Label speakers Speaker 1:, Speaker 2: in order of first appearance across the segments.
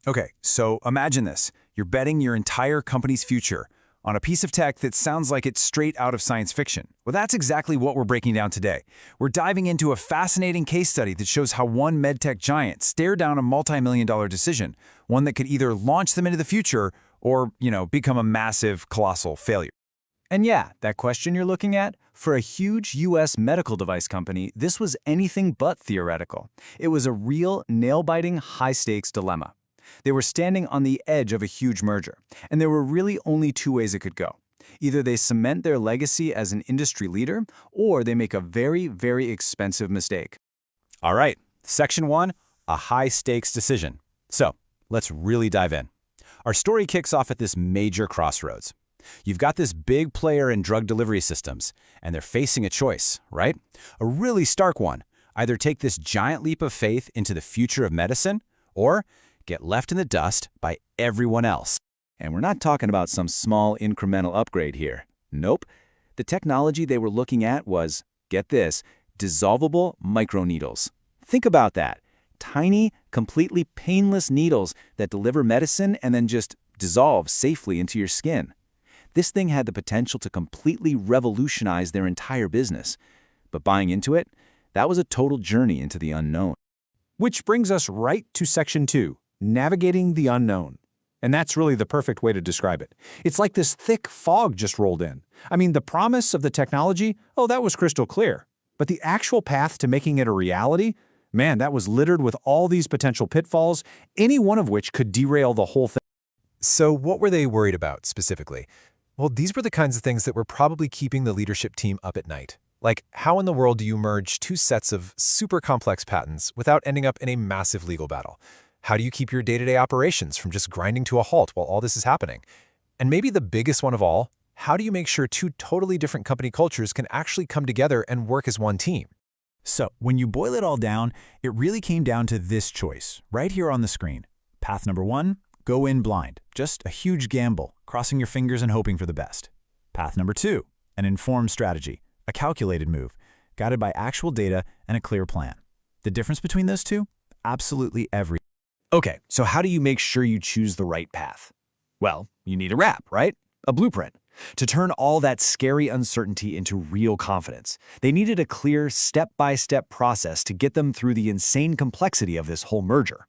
Speaker 1: Okay, so imagine this. You're betting your entire company's future on a piece of tech that sounds like it's straight out of science fiction. Well, that's exactly what we're breaking down today. We're diving into a fascinating case study that shows how one medtech giant stared down a multi-million-dollar decision, one that could either launch them into the future or, become a massive, colossal failure.
Speaker 2: And yeah, that question you're looking at, for a huge US medical device company, this was anything but theoretical. It was a real, nail-biting, high-stakes dilemma. They were standing on the edge of a huge merger, and there were really only two ways it could go. Either they cement their legacy as an industry leader, or they make a very, very expensive mistake.
Speaker 1: All right, Section 1, a high-stakes decision. So, let's really dive in. Our story kicks off at this major crossroads. You've got this big player in drug delivery systems, and they're facing a choice, right? A really stark one. Either take this giant leap of faith into the future of medicine, or get left in the dust by everyone else.
Speaker 2: And we're not talking about some small incremental upgrade here. Nope. The technology they were looking at was, get this, dissolvable microneedles. Think about that. Tiny, completely painless needles that deliver medicine and then just dissolve safely into your skin. This thing had the potential to completely revolutionize their entire business. But buying into it, that was a total journey into the unknown.
Speaker 3: Which brings us right to Section 2, navigating the unknown. And that's really the perfect way to describe it. It's like this thick fog just rolled in. I mean, the promise of the technology, that was crystal clear. But the actual path to making it a reality, man, that was littered with all these potential pitfalls, any one of which could derail the whole thing.
Speaker 4: So what were they worried about specifically? Well, these were the kinds of things that were probably keeping the leadership team up at night. Like, how in the world do you merge two sets of super complex patents without ending up in a massive legal battle? How do you keep your day-to-day operations from just grinding to a halt while all this is happening? And maybe the biggest one of all, how do you make sure two totally different company cultures can actually come together and work as one team?
Speaker 1: So, when you boil it all down, it really came down to this choice, right here on the screen. Path number 1, go in blind. Just a huge gamble, crossing your fingers and hoping for the best. Path number 2, an informed strategy, a calculated move, guided by actual data and a clear plan. The difference between those two? Absolutely everything.
Speaker 2: Okay, so how do you make sure you choose the right path? Well, you need a wrap, right? A blueprint. To turn all that scary uncertainty into real confidence, they needed a clear, step-by-step process to get them through the insane complexity of this whole merger.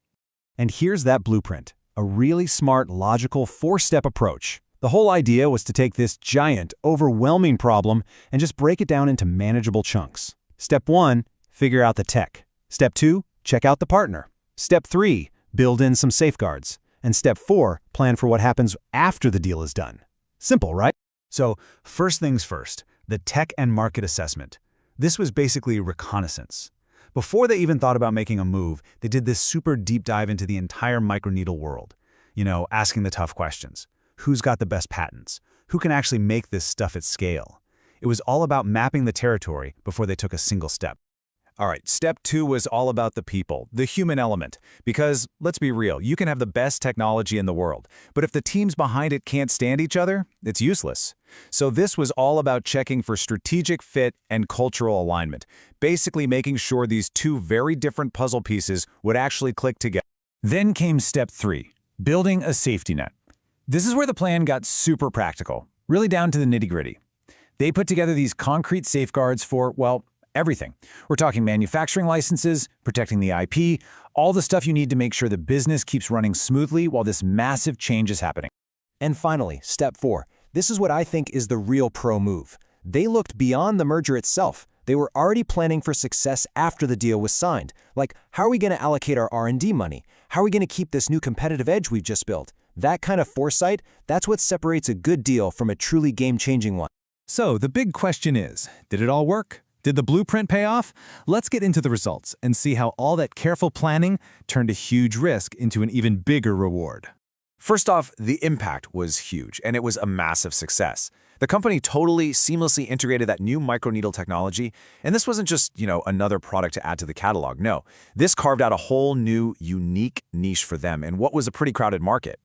Speaker 1: And here's that blueprint, a really smart, logical, 4-step approach. The whole idea was to take this giant, overwhelming problem and just break it down into manageable chunks. Step 1, figure out the tech. Step 2, check out the partner. Step 3, build in some safeguards. And Step 4, plan for what happens after the deal is done. Simple, right? So, first things first, the tech and market assessment. This was basically reconnaissance. Before they even thought about making a move, they did this super deep dive into the entire microneedle world. Asking the tough questions. Who's got the best patents? Who can actually make this stuff at scale? It was all about mapping the territory before they took a single step. All right, Step 2 was all about the people, the human element. Because, let's be real, you can have the best technology in the world, but if the teams behind it can't stand each other, it's useless. So this was all about checking for strategic fit and cultural alignment, basically making sure these two very different puzzle pieces would actually click together. Then came Step 3, building a safety net. This is where the plan got super practical, really down to the nitty-gritty. They put together these concrete safeguards for, well, everything. We're talking manufacturing licenses, protecting the IP, all the stuff you need to make sure the business keeps running smoothly while this massive change is happening.
Speaker 4: And finally, Step 4. This is what I think is the real pro move. They looked beyond the merger itself. They were already planning for success after the deal was signed. Like, how are we going to allocate our R&D money? How are we going to keep this new competitive edge we've just built? That kind of foresight, that's what separates a good deal from a truly game-changing one.
Speaker 1: So the big question is, did it all work? Did the blueprint pay off? Let's get into the results and see how all that careful planning turned a huge risk into an even bigger reward.
Speaker 5: First off, the impact was huge, and it was a massive success. The company totally seamlessly integrated that new microneedle technology, and this wasn't just, another product to add to the catalog. No, this carved out a whole new, unique niche for them in what was a pretty crowded market.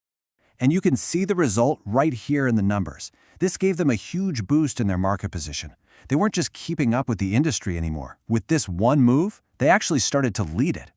Speaker 6: And you can see the result right here in the numbers. This gave them a huge boost in their market position. They weren't just keeping up with the industry anymore. With this one move, they actually started to lead it.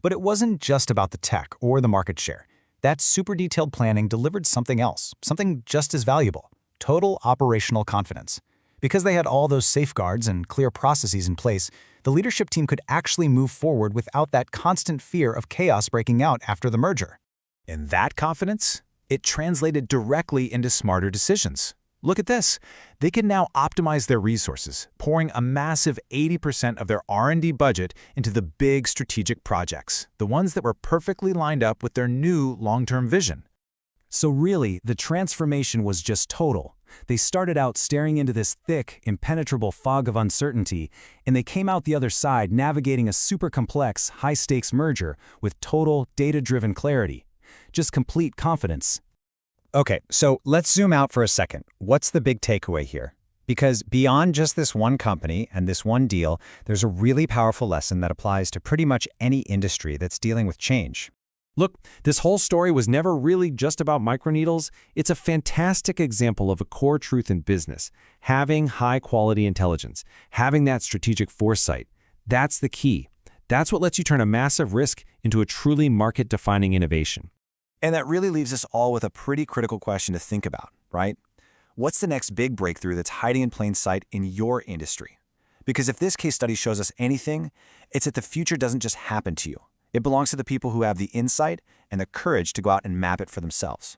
Speaker 4: But it wasn't just about the tech or the market share.
Speaker 3: that super detailed planning delivered something else, something just as valuable: total operational confidence. Because they had all those safeguards and clear processes in place, the leadership team could actually move forward without that constant fear of chaos breaking out after the merger.
Speaker 5: And that confidence, it translated directly into smarter decisions. Look at this. They can now optimize their resources, pouring a massive 80% of their R&D budget into the big strategic projects, the ones that were perfectly lined up with their new long-term vision.
Speaker 2: So really, the transformation was just total. They started out staring into this thick, impenetrable fog of uncertainty, and they came out the other side navigating a super complex, high-stakes merger with total, data-driven clarity. Just complete confidence.
Speaker 1: Okay, so let's zoom out for a second. What's the big takeaway here? Because beyond just this one company and this one deal, there's a really powerful lesson that applies to pretty much any industry that's dealing with change.
Speaker 2: Look, this whole story was never really just about microneedles. It's a fantastic example of a core truth in business: having high-quality intelligence, having that strategic foresight. That's the key. That's what lets you turn a massive risk into a truly market-defining innovation.
Speaker 5: And that really leaves us all with a pretty critical question to think about, right? What's the next big breakthrough that's hiding in plain sight in your industry? Because if this case study shows us anything, it's that the future doesn't just happen to you. It belongs to the people who have the insight and the courage to go out and map it for themselves.